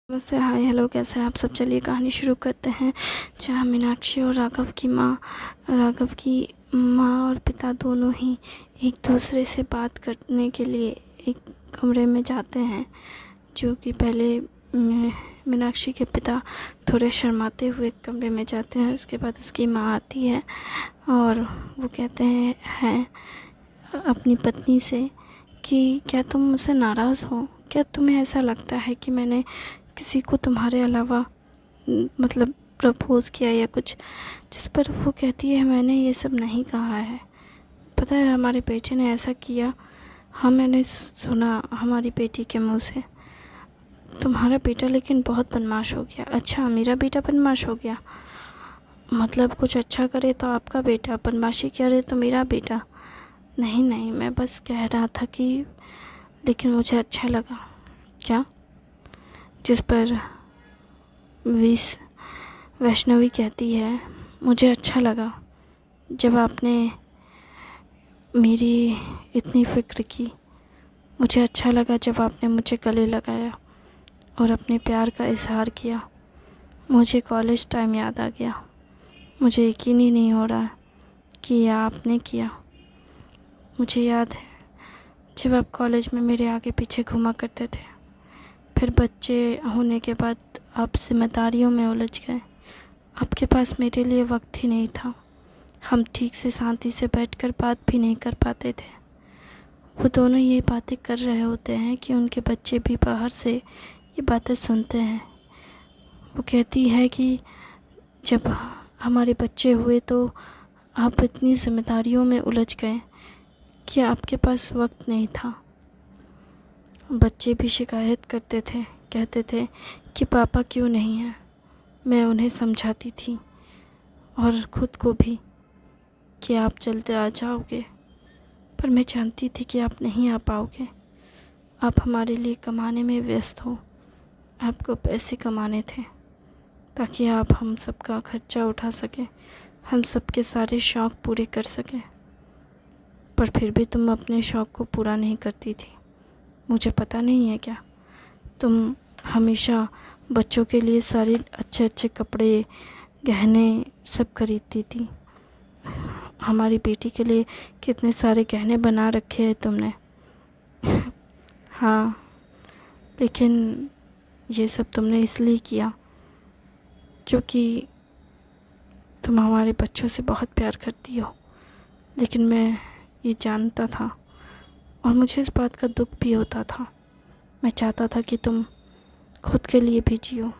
नमस्ते, हाय, हेलो, कैसे हैं आप सब। चलिए कहानी शुरू करते हैं। जहाँ मीनाक्षी और राघव की माँ और पिता दोनों ही एक दूसरे से बात करने के लिए एक कमरे में जाते हैं। जो कि पहले मीनाक्षी के पिता थोड़े शर्माते हुए कमरे में जाते हैं। उसके बाद उसकी माँ आती है और वो कहते हैं अपनी पत्नी से कि क्या तुम मुझसे नाराज़ हो? क्या तुम्हें ऐसा लगता है कि मैंने किसी को तुम्हारे अलावा मतलब प्रपोज़ किया या कुछ? जिस पर वो कहती है मैंने ये सब नहीं कहा है। पता है हमारे बेटे ने ऐसा किया। हाँ, मैंने सुना हमारी बेटी के मुंह से। तुम्हारा बेटा लेकिन बहुत बदमाश हो गया। अच्छा, मेरा बेटा बदमाश हो गया? मतलब कुछ अच्छा करे तो आपका बेटा, बदमाशी करे तो मेरा बेटा। नहीं नहीं, मैं बस कह रहा था कि लेकिन मुझे अच्छा लगा। क्या? जिस पर वैष्णवी कहती है मुझे अच्छा लगा जब आपने मेरी इतनी फ़िक्र की। मुझे अच्छा लगा जब आपने मुझे गले लगाया और अपने प्यार का इजहार किया। मुझे कॉलेज टाइम याद आ गया। मुझे यकीन ही नहीं हो रहा कि यह आपने किया। मुझे याद है जब आप कॉलेज में मेरे आगे पीछे घूमा करते थे। फिर बच्चे होने के बाद आप जिम्मेदारियों में उलझ गए। आपके पास मेरे लिए वक्त ही नहीं था। हम ठीक से शांति से बैठकर बात भी नहीं कर पाते थे। वो दोनों ये बातें कर रहे होते हैं कि उनके बच्चे भी बाहर से ये बातें सुनते हैं। वो कहती है कि जब हमारे बच्चे हुए तो आप इतनी जिम्मेदारियों में उलझ गए कि आपके पास वक्त नहीं था। बच्चे भी शिकायत करते थे, कहते थे कि पापा क्यों नहीं हैं। मैं उन्हें समझाती थी और ख़ुद को भी कि आप जल्दी आ जाओगे, पर मैं जानती थी कि आप नहीं आ पाओगे। आप हमारे लिए कमाने में व्यस्त हो। आपको पैसे कमाने थे ताकि आप हम सबका खर्चा उठा सकें, हम सबके सारे शौक़ पूरे कर सकें। पर फिर भी तुम अपने शौक़ को पूरा नहीं करती थी। मुझे पता नहीं है क्या? तुम हमेशा बच्चों के लिए सारे अच्छे अच्छे कपड़े, गहने सब खरीदती थी। हमारी बेटी के लिए कितने सारे गहने बना रखे हैं तुमने। हाँ, लेकिन ये सब तुमने इसलिए किया क्योंकि तुम हमारे बच्चों से बहुत प्यार करती हो। लेकिन मैं ये जानता था और मुझे इस बात का दुख भी होता था। मैं चाहता था कि तुम खुद के लिए भी जियो।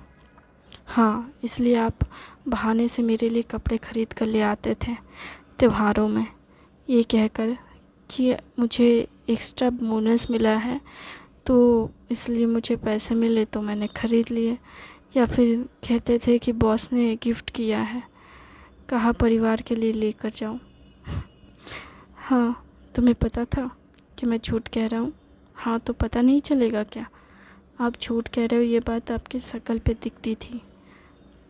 हाँ, इसलिए आप बहाने से मेरे लिए कपड़े खरीद कर ले आते थे त्योहारों में, ये कहकर कि मुझे एक्स्ट्रा बोनस मिला है तो इसलिए मुझे पैसे मिले तो मैंने ख़रीद लिए। या फिर कहते थे कि बॉस ने गिफ्ट किया है, कहा परिवार के लिए लेकर जाओ। हाँ, तुम्हें पता था कि मैं झूठ कह रहा हूँ? हाँ, तो पता नहीं चलेगा क्या? आप झूठ कह रहे हो ये बात आपकी शक्ल पे दिखती थी,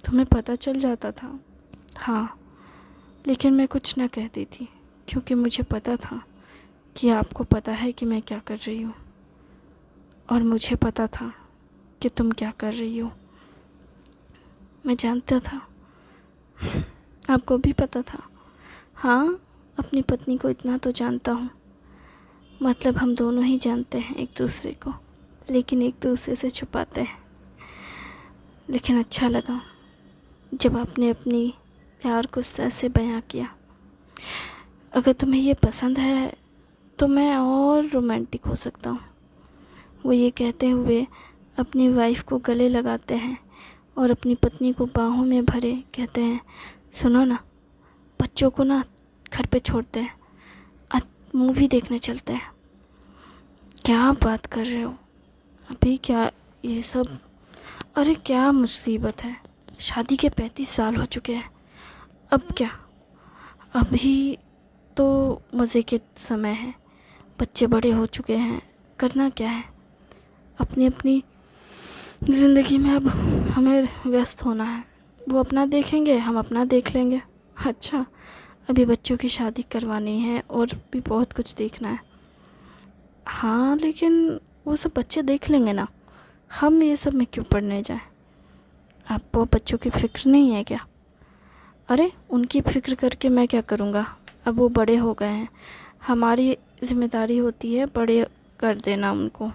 तुम्हें पता चल जाता था। हाँ, लेकिन मैं कुछ न कहती थी क्योंकि मुझे पता था कि आपको पता है कि मैं क्या कर रही हूँ और मुझे पता था कि तुम क्या कर रही हो। मैं जानता था, आपको भी पता था। हाँ, अपनी पत्नी को इतना तो जानता हूँ। मतलब हम दोनों ही जानते हैं एक दूसरे को, लेकिन एक दूसरे से छुपाते हैं। लेकिन अच्छा लगा जब आपने अपनी प्यार को सच से बयां किया। अगर तुम्हें ये पसंद है तो मैं और रोमांटिक हो सकता हूँ। वो ये कहते हुए अपनी वाइफ को गले लगाते हैं और अपनी पत्नी को बाहों में भरे कहते हैं, सुनो ना, बच्चों को ना घर पे छोड़ते हैं, आज मूवी देखने चलते हैं। क्या बात कर रहे हो? अभी क्या ये सब? अरे क्या मुसीबत है, शादी के 35 साल हो चुके हैं। अब क्या? अभी तो मज़े के समय है, बच्चे बड़े हो चुके हैं, करना क्या है? अपनी अपनी ज़िंदगी में अब हमें व्यस्त होना है। वो अपना देखेंगे, हम अपना देख लेंगे। अच्छा, अभी बच्चों की शादी करवानी है और भी बहुत कुछ देखना है। हाँ, लेकिन वो सब बच्चे देख लेंगे ना, हम ये सब में क्यों पढ़ने जाएं? आपको बच्चों की फ़िक्र नहीं है क्या? अरे उनकी फ़िक्र करके मैं क्या करूँगा? अब वो बड़े हो गए हैं, हमारी ज़िम्मेदारी होती है बड़े कर देना उनको।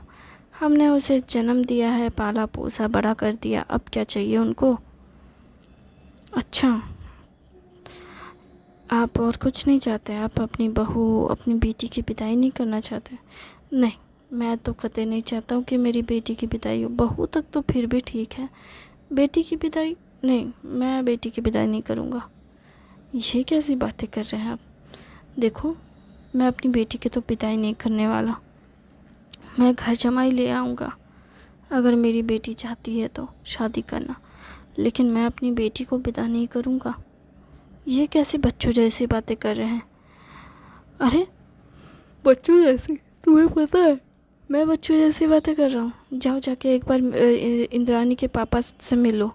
हमने उसे जन्म दिया है, पाला पोसा बड़ा कर दिया, अब क्या चाहिए उनको? अच्छा, आप और कुछ नहीं चाहते? आप अपनी बहू, अपनी बेटी की विदाई नहीं करना चाहते? नहीं, मैं तो कतई नहीं चाहता हूँ कि मेरी बेटी की विदाई हो। बहू तक तो फिर भी ठीक है, बेटी की विदाई नहीं, मैं बेटी की विदाई नहीं करूँगा। ये कैसी बातें कर रहे हैं आप? देखो, मैं अपनी बेटी की तो विदाई नहीं करने वाला। मैं घर जमाई ले आऊँगा, अगर मेरी बेटी चाहती है तो शादी करना, लेकिन मैं अपनी बेटी को विदा नहीं करूँगा। ये कैसे बच्चों जैसी बातें कर रहे हैं? अरे बच्चों जैसी? तुम्हें पता है मैं बच्चों जैसी बातें कर रहा हूँ? जाओ जाके एक बार इंद्रानी के पापा से मिलो।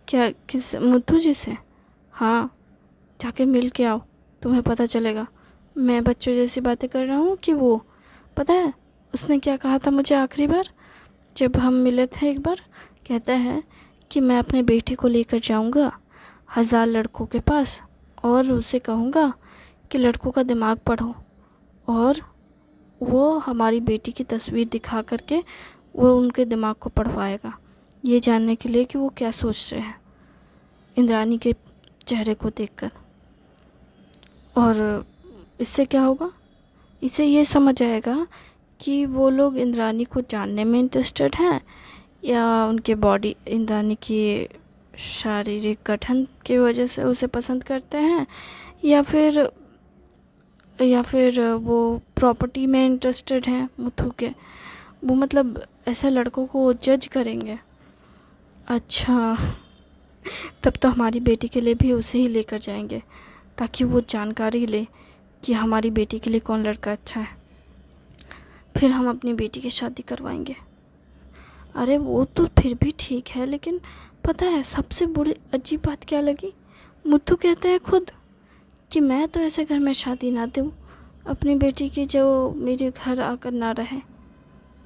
क्या? किस? मुथु जी से? हाँ, जाके मिल के आओ, तुम्हें पता चलेगा मैं बच्चों जैसी बातें कर रहा हूँ कि वो। पता है उसने क्या कहा था मुझे आखिरी बार जब हम मिले थे एक बार? कहता है कि मैं अपने बेटे को लेकर जाऊँगा 1000 लड़कों के पास और उसे कहूँगा कि लड़कों का दिमाग पढ़ो, और वो हमारी बेटी की तस्वीर दिखा करके वो उनके दिमाग को पढ़वाएगा, ये जानने के लिए कि वो क्या सोच रहे हैं इंद्रानी के चेहरे को देखकर। और इससे क्या होगा? इससे ये समझ आएगा कि वो लोग इंद्रानी को जानने में इंटरेस्टेड हैं, या उनके बॉडी, इंद्रानी की शारीरिक गठन की वजह से उसे पसंद करते हैं, या फिर वो प्रॉपर्टी में इंटरेस्टेड हैं मुथु के। वो मतलब ऐसे लड़कों को जज करेंगे। अच्छा, तब तो हमारी बेटी के लिए भी उसे ही लेकर जाएंगे, ताकि वो जानकारी ले कि हमारी बेटी के लिए कौन लड़का अच्छा है। फिर हम अपनी बेटी की शादी करवाएंगे। अरे वो तो फिर भी ठीक है, लेकिन पता है सबसे बुरी अजीब बात क्या लगी? मुथु कहते हैं खुद कि मैं तो ऐसे घर में शादी ना दूँ अपनी बेटी की जो मेरे घर आकर ना रहे।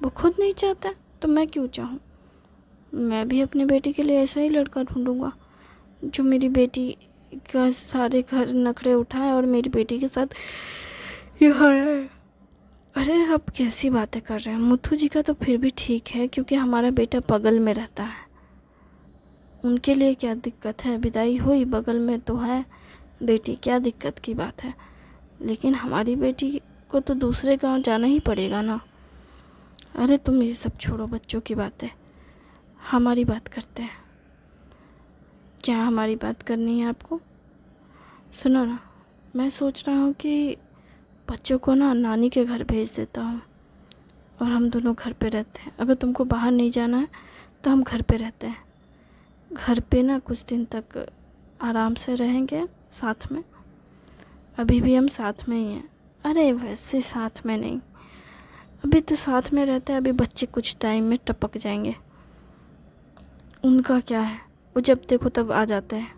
वो खुद नहीं चाहता तो मैं क्यों चाहूँ? मैं भी अपनी बेटी के लिए ऐसा ही लड़का ढूंढूंगा जो मेरी बेटी का सारे घर नखरे उठाए और मेरी बेटी के साथ यहाँ रहे। अरे अब कैसी बातें कर रहे हैं? मुथु जी का तो फिर भी ठीक है, क्योंकि हमारा बेटा बगल में रहता है, उनके लिए क्या दिक्कत है? विदाई हुई, बगल में तो है बेटी, क्या दिक्कत की बात है? लेकिन हमारी बेटी को तो दूसरे गांव जाना ही पड़ेगा ना। अरे तुम ये सब छोड़ो, बच्चों की बातें, हमारी बात करते हैं। क्या हमारी बात करनी है आपको? सुनो ना, मैं सोच रहा हूँ कि बच्चों को ना नानी के घर भेज देता हूँ और हम दोनों घर पे रहते हैं। अगर तुमको बाहर नहीं जाना है तो हम घर पे रहते हैं। घर पे ना कुछ दिन तक आराम से रहेंगे साथ में। अभी भी हम साथ में ही हैं। अरे वैसे साथ में नहीं, अभी तो साथ में रहते हैं। अभी बच्चे कुछ टाइम में टपक जाएंगे, उनका क्या है, वो जब देखो तब आ जाते हैं।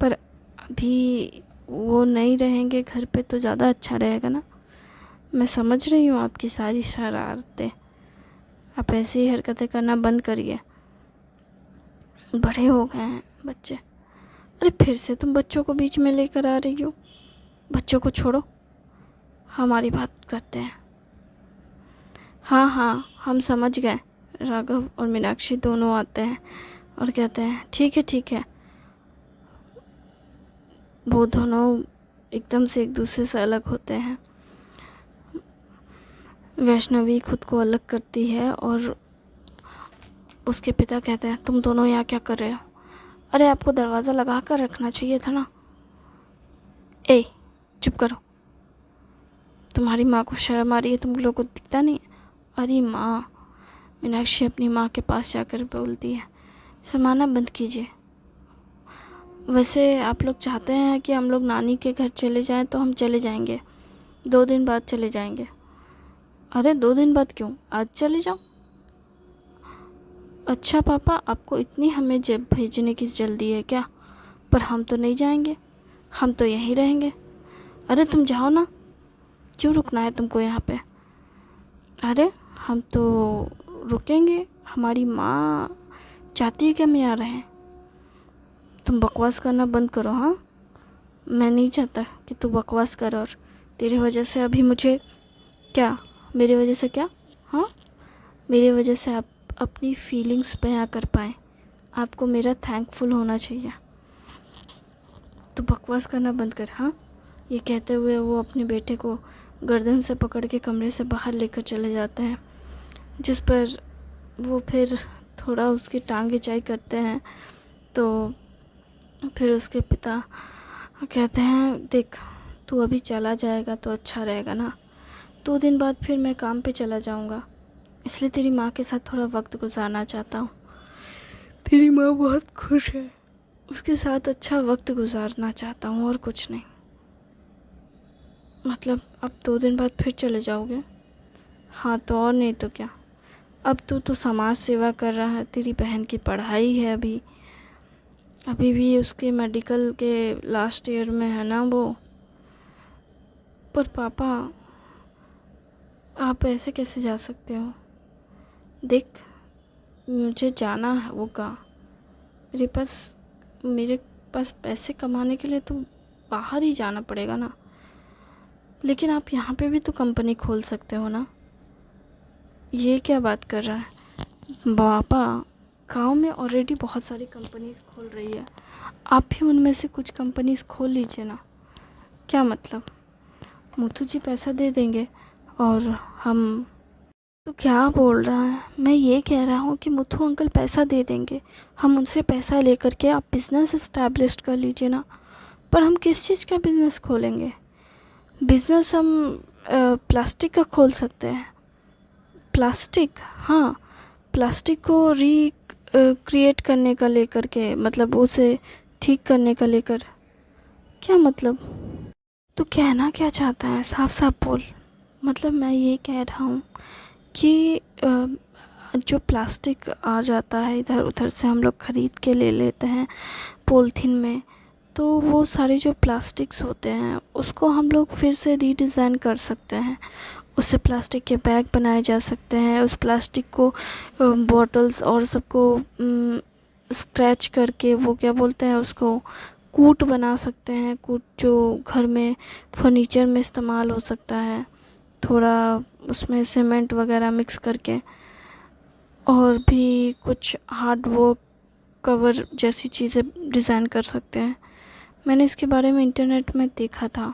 पर अभी वो नहीं रहेंगे घर पे तो ज़्यादा अच्छा रहेगा ना। मैं समझ रही हूँ आपकी सारी शरारतें, आप ऐसी हरकतें करना बंद करिए, बड़े हो गए हैं बच्चे। अरे फिर से तुम बच्चों को बीच में लेकर आ रही हो। बच्चों को छोड़ो, हमारी बात करते हैं। हाँ हाँ, हम समझ गए। राघव और मीनाक्षी दोनों आते हैं और कहते हैं ठीक है। वो दोनों एकदम से एक दूसरे से अलग होते हैं। वैष्णवी खुद को अलग करती है और उसके पिता कहते हैं तुम दोनों यहाँ क्या कर रहे हो? अरे आपको दरवाज़ा लगा कर रखना चाहिए था ना। ए चुप करो, तुम्हारी माँ को शर्म आ रही है, तुम लोगों को दिखता नहीं? अरे माँ, मीनाक्षी अपनी माँ के पास जाकर बोलती है शर्माना बंद कीजिए। वैसे आप लोग चाहते हैं कि हम लोग नानी के घर चले जाएं तो हम चले जाएंगे, 2 दिन बाद चले जाएंगे। अरे 2 दिन बाद क्यों, आज चले जाओ। अच्छा पापा, आपको इतनी हमें जब भेजने की जल्दी है क्या? पर हम तो नहीं जाएंगे, हम तो यहीं रहेंगे। अरे तुम जाओ ना, क्यों रुकना है तुमको यहाँ पे? अरे हम तो रुकेंगे, हमारी माँ चाहती है कि हम यहाँ रहें। तुम बकवास करना बंद करो। हाँ, मैं नहीं चाहता कि तू बकवास कर, और तेरी वजह से अभी मुझे क्या, मेरी वजह से क्या, हाँ, मेरी वजह से आप अपनी फीलिंग्स बयां कर पाए। आपको मेरा थैंकफुल होना चाहिए। तो बकवास करना बंद कर। हाँ, ये कहते हुए वो अपने बेटे को गर्दन से पकड़ के कमरे से बाहर लेकर चले जाते हैं, जिस पर वो फिर थोड़ा उसकी टांग खिंचाई करते हैं। तो फिर उसके पिता कहते हैं, देख तू अभी चला जाएगा तो अच्छा रहेगा ना, 2 दिन बाद फिर मैं काम पे चला जाऊंगा, इसलिए तेरी माँ के साथ थोड़ा वक्त गुजारना चाहता हूँ। तेरी माँ बहुत खुश है, उसके साथ अच्छा वक्त गुजारना चाहता हूँ, और कुछ नहीं। मतलब अब 2 दिन बाद फिर चले जाओगे? हाँ, तो और नहीं तो क्या। अब तू तो समाज सेवा कर रहा है, तेरी बहन की पढ़ाई है अभी भी उसके मेडिकल के लास्ट ईयर में है ना वो। पर पापा, आप ऐसे कैसे जा सकते हो? देख, मुझे जाना होगा, मेरे पास पैसे कमाने के लिए तो बाहर ही जाना पड़ेगा ना। लेकिन आप यहाँ पे भी तो कंपनी खोल सकते हो ना। ये क्या बात कर रहा है पापा? गांव में ऑलरेडी बहुत सारी कंपनीज खोल रही है, आप भी उनमें से कुछ कंपनीज खोल लीजिए ना। क्या मतलब? मुथु जी पैसा दे देंगे और हम। तो क्या बोल रहा है? मैं ये कह रहा हूँ कि मुथु अंकल पैसा दे देंगे, हम उनसे पैसा लेकर के आप बिज़नेस इस्टेब्लिश कर लीजिए ना। पर हम किस चीज़ का बिज़नेस खोलेंगे? बिज़नेस हम प्लास्टिक का खोल सकते हैं। प्लास्टिक? हाँ, प्लास्टिक को क्रिएट करने का लेकर के, मतलब उसे ठीक करने का लेकर। क्या मतलब? तो कहना क्या चाहता है? साफ साफ बोल। मतलब मैं ये कह रहा हूँ कि जो प्लास्टिक आ जाता है इधर उधर से, हम लोग ख़रीद के ले लेते हैं पॉलीथीन में, तो वो सारे जो प्लास्टिक्स होते हैं उसको हम लोग फिर से रीडिज़ाइन कर सकते हैं। उससे प्लास्टिक के बैग बनाए जा सकते हैं। उस प्लास्टिक को बॉटल्स और सबको स्क्रैच करके, वो क्या बोलते हैं उसको, कूट बना सकते हैं। कूट जो घर में फर्नीचर में इस्तेमाल हो सकता है, थोड़ा उसमें सीमेंट वगैरह मिक्स करके। और भी कुछ हार्डवर्क कवर जैसी चीज़ें डिज़ाइन कर सकते हैं। मैंने इसके बारे में इंटरनेट में देखा था।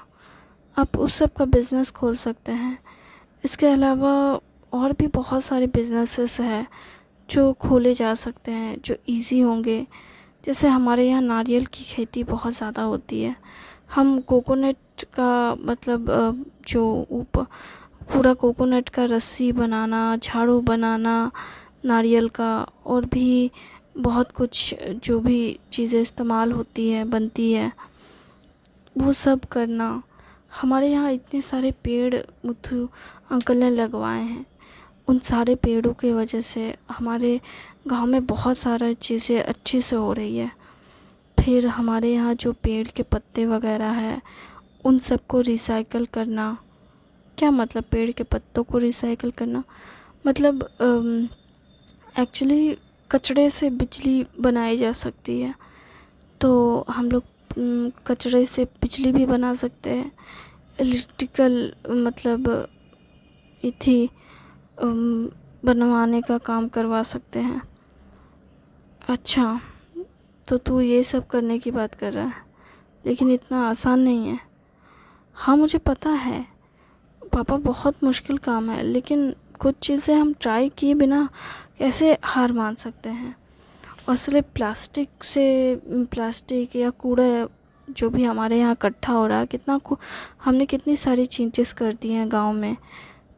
आप उस सब का बिज़नेस खोल सकते हैं। इसके अलावा और भी बहुत सारे बिज़नेसेस हैं जो खोले जा सकते हैं, जो इजी होंगे। जैसे हमारे यहाँ नारियल की खेती बहुत ज़्यादा होती है। हम कोकोनट का, मतलब जो ऊपर पूरा कोकोनट का रस्सी बनाना, झाड़ू बनाना नारियल का, और भी बहुत कुछ जो भी चीज़ें इस्तेमाल होती है, बनती है, वो सब करना। हमारे यहाँ इतने सारे पेड़ मुथु अंकल ने लगवाए हैं। उन सारे पेड़ों की वजह से हमारे गांव में बहुत सारी चीज़ें अच्छे से हो रही है। फिर हमारे यहाँ जो पेड़ के पत्ते वगैरह है, उन सबको रिसाइकल करना। क्या मतलब पेड़ के पत्तों को रिसाइकल करना? मतलब एक्चुअली कचड़े से बिजली बनाई जा सकती है, तो हम लोग कचड़े से बिजली भी बना सकते हैं। इलेक्ट्रिकल, मतलब इथी बनवाने का काम करवा सकते हैं। अच्छा, तो तू ये सब करने की बात कर रहा है, लेकिन इतना आसान नहीं है। हाँ, मुझे पता है पापा, बहुत मुश्किल काम है, लेकिन कुछ चीज़ें हम ट्राई किए बिना कैसे हार मान सकते हैं। और इसलिए प्लास्टिक या कूड़ा जो भी हमारे यहाँ इकट्ठा हो रहा है, हमने कितनी सारी चेंजेस कर दी हैं गांव में।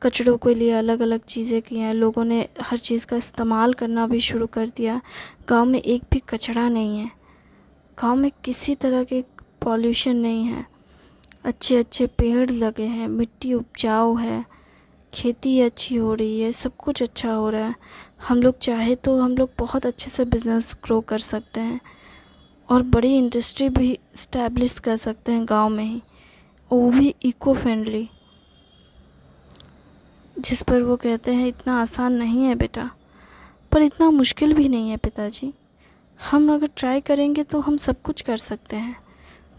कचड़ों के लिए अलग अलग चीज़ें की हैं, लोगों ने हर चीज़ का इस्तेमाल करना भी शुरू कर दिया। गांव में एक भी कचरा नहीं है, गांव में किसी तरह के पॉल्यूशन नहीं है, अच्छे अच्छे पेड़ लगे हैं, मिट्टी उपजाऊ है, खेती अच्छी हो रही है, सब कुछ अच्छा हो रहा है। हम लोग चाहे तो हम लोग बहुत अच्छे से बिज़नेस ग्रो कर सकते हैं, और बड़ी इंडस्ट्री भी इस्टेब्लिश कर सकते हैं गांव में ही, और वो भी इको फ्रेंडली। जिस पर वो कहते हैं इतना आसान नहीं है बेटा। पर इतना मुश्किल भी नहीं है पिताजी। हम अगर ट्राई करेंगे तो हम सब कुछ कर सकते हैं।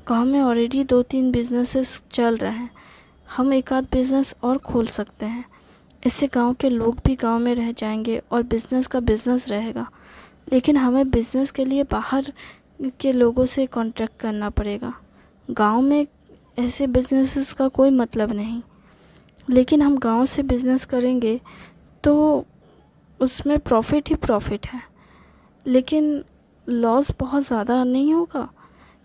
गांव में ऑलरेडी 2-3 बिजनेसेस चल रहे हैं, हम एक आध बिज़नेस और खोल सकते हैं। इससे गांव के लोग भी गांव में रह जाएंगे और बिज़नेस का बिज़नेस रहेगा। लेकिन हमें बिज़नेस के लिए बाहर के लोगों से कॉन्ट्रैक्ट करना पड़ेगा। गांव में ऐसे बिज़नेसेस का कोई मतलब नहीं। लेकिन हम गांव से बिज़नेस करेंगे तो उसमें प्रॉफिट ही प्रॉफिट है, लेकिन लॉस बहुत ज़्यादा नहीं होगा,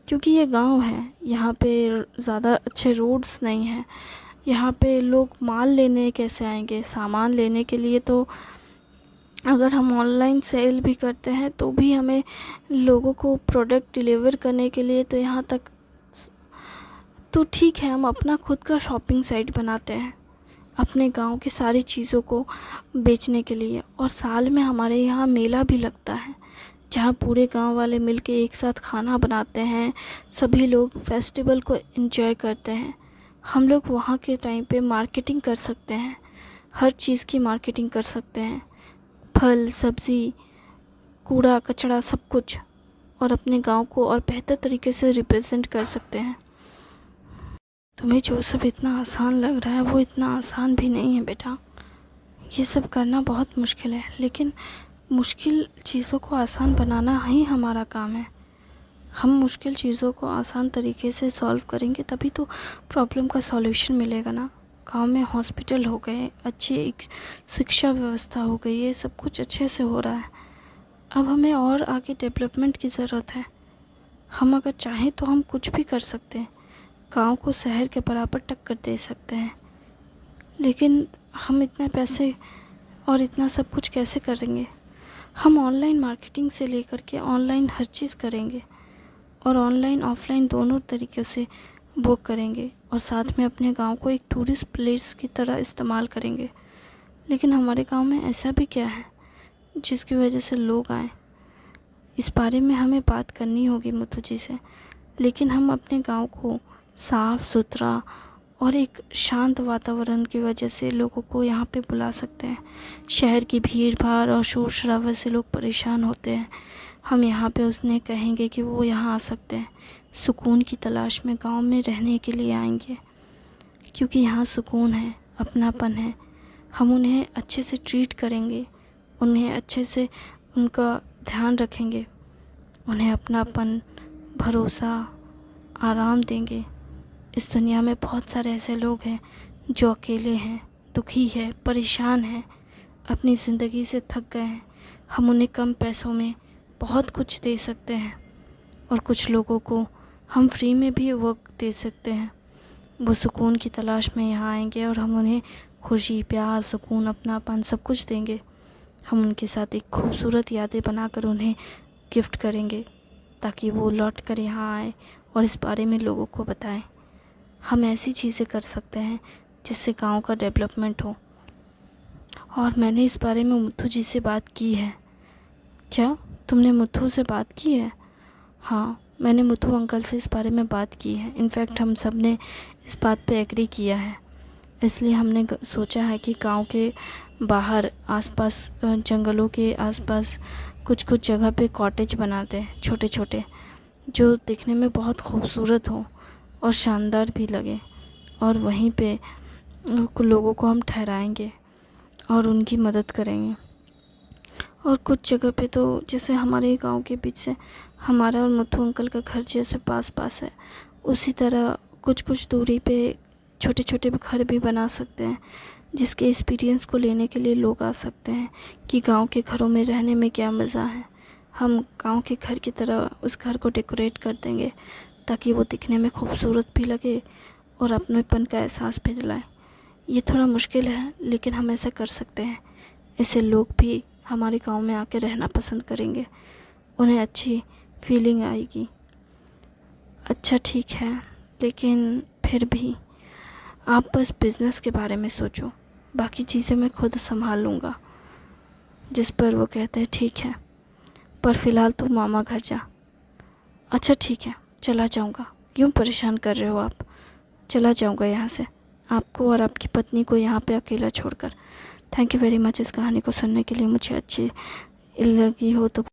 क्योंकि ये गांव है। यहाँ पे ज़्यादा अच्छे रोड्स नहीं हैं। यहाँ पे लोग माल लेने कैसे आएंगे, सामान लेने के लिए? तो अगर हम ऑनलाइन सेल भी करते हैं तो भी हमें लोगों को प्रोडक्ट डिलीवर करने के लिए तो यहाँ तक, तो ठीक है, हम अपना खुद का शॉपिंग साइट बनाते हैं अपने गांव की सारी चीज़ों को बेचने के लिए। और साल में हमारे यहाँ मेला भी लगता है, जहाँ पूरे गांव वाले मिलके एक साथ खाना बनाते हैं, सभी लोग फेस्टिवल को एंजॉय करते हैं। हम लोग वहाँ के टाइम पे मार्केटिंग कर सकते हैं, हर चीज़ की मार्केटिंग कर सकते हैं, फल सब्ज़ी, कूड़ा कचरा सब कुछ, और अपने गांव को और बेहतर तरीके से रिप्रेजेंट कर सकते हैं। तुम्हें जो सब इतना आसान लग रहा है वो इतना आसान भी नहीं है बेटा। ये सब करना बहुत मुश्किल है, लेकिन मुश्किल चीज़ों को आसान बनाना ही हमारा काम है। हम मुश्किल चीज़ों को आसान तरीके से सॉल्व करेंगे तभी तो प्रॉब्लम का सॉल्यूशन मिलेगा ना। गांव में हॉस्पिटल हो गए, अच्छी एक शिक्षा व्यवस्था हो गई, ये सब कुछ अच्छे से हो रहा है। अब हमें और आगे डेवलपमेंट की ज़रूरत है। हम अगर चाहें तो हम कुछ भी कर सकते हैं, गांव को शहर के बराबर टक्कर दे सकते हैं। लेकिन हम इतने पैसे और इतना सब कुछ कैसे करेंगे? हम ऑनलाइन मार्केटिंग से लेकर के ऑनलाइन हर चीज़ करेंगे, और ऑनलाइन ऑफलाइन दोनों तरीक़े से बुक करेंगे, और साथ में अपने गांव को एक टूरिस्ट प्लेस की तरह इस्तेमाल करेंगे। लेकिन हमारे गांव में ऐसा भी क्या है जिसकी वजह से लोग आएँ? इस बारे में हमें बात करनी होगी मुथु जी से। लेकिन हम अपने गांव को साफ़ सुथरा और एक शांत वातावरण की वजह से लोगों को यहाँ पे बुला सकते हैं। शहर की भीड़ भाड़ और शोर शराबे से लोग परेशान होते हैं, हम यहाँ पे उन्हें कहेंगे कि वो यहाँ आ सकते हैं। सुकून की तलाश में गांव में रहने के लिए आएंगे, क्योंकि यहाँ सुकून है, अपनापन है। हम उन्हें अच्छे से ट्रीट करेंगे, उन्हें अच्छे से उनका ध्यान रखेंगे, उन्हें अपनापन, भरोसा, आराम देंगे। इस दुनिया में बहुत सारे ऐसे लोग हैं जो अकेले हैं, दुखी है, परेशान हैं, अपनी ज़िंदगी से थक गए हैं। हम उन्हें कम पैसों में बहुत कुछ दे सकते हैं, और कुछ लोगों को हम फ्री में भी वर्क दे सकते हैं। वो सुकून की तलाश में यहाँ आएंगे और हम उन्हें खुशी, प्यार, सुकून, अपनापन सब कुछ देंगे। हम उनके साथ एक खूबसूरत यादें बनाकर उन्हें गिफ्ट करेंगे, ताकि वो लौट कर यहाँ आए और इस बारे में लोगों को बताएं। हम ऐसी चीज़ें कर सकते हैं जिससे गांव का डेवलपमेंट हो। और मैंने इस बारे में मुथु जी से बात की है। क्या तुमने मुथु से बात की है? हाँ, मैंने मुथु अंकल से इस बारे में बात की है। इनफैक्ट हम सब ने इस बात पे एग्री किया है। इसलिए हमने सोचा है कि गांव के बाहर आसपास, जंगलों के आसपास कुछ जगह पे कॉटेज बनाते हैं, छोटे छोटे, जो दिखने में बहुत खूबसूरत हो और शानदार भी लगे। और वहीं पे लोगों को हम ठहराएंगे और उनकी मदद करेंगे। और कुछ जगह पे तो जैसे हमारे गांव के बीच से हमारा और मुथु अंकल का घर जैसे पास पास है, उसी तरह कुछ दूरी पे छोटे छोटे घर भी बना सकते हैं, जिसके एक्सपीरियंस को लेने के लिए लोग आ सकते हैं कि गांव के घरों में रहने में क्या मज़ा है। हम गांव के घर की तरह उस घर को डेकोरेट कर देंगे, ताकि वो दिखने में खूबसूरत भी लगे और अपनेपन का एहसास भी दिलाए। ये थोड़ा मुश्किल है, लेकिन हम ऐसा कर सकते हैं। इससे लोग भी हमारे गांव में आके रहना पसंद करेंगे, उन्हें अच्छी फीलिंग आएगी। अच्छा ठीक है, लेकिन फिर भी आप बस बिज़नेस के बारे में सोचो, बाकी चीज़ें मैं खुद संभाल लूँगा। जिस पर वो कहते हैं ठीक है, पर फ़िलहाल तू मामा घर जा। अच्छा ठीक है, चला जाऊँगा। क्यों परेशान कर रहे हो आप? चला जाऊँगा यहाँ से, आपको और आपकी पत्नी को यहाँ पे अकेला छोड़कर। थैंक यू वेरी मच इस कहानी को सुनने के लिए, मुझे अच्छी लगी हो तो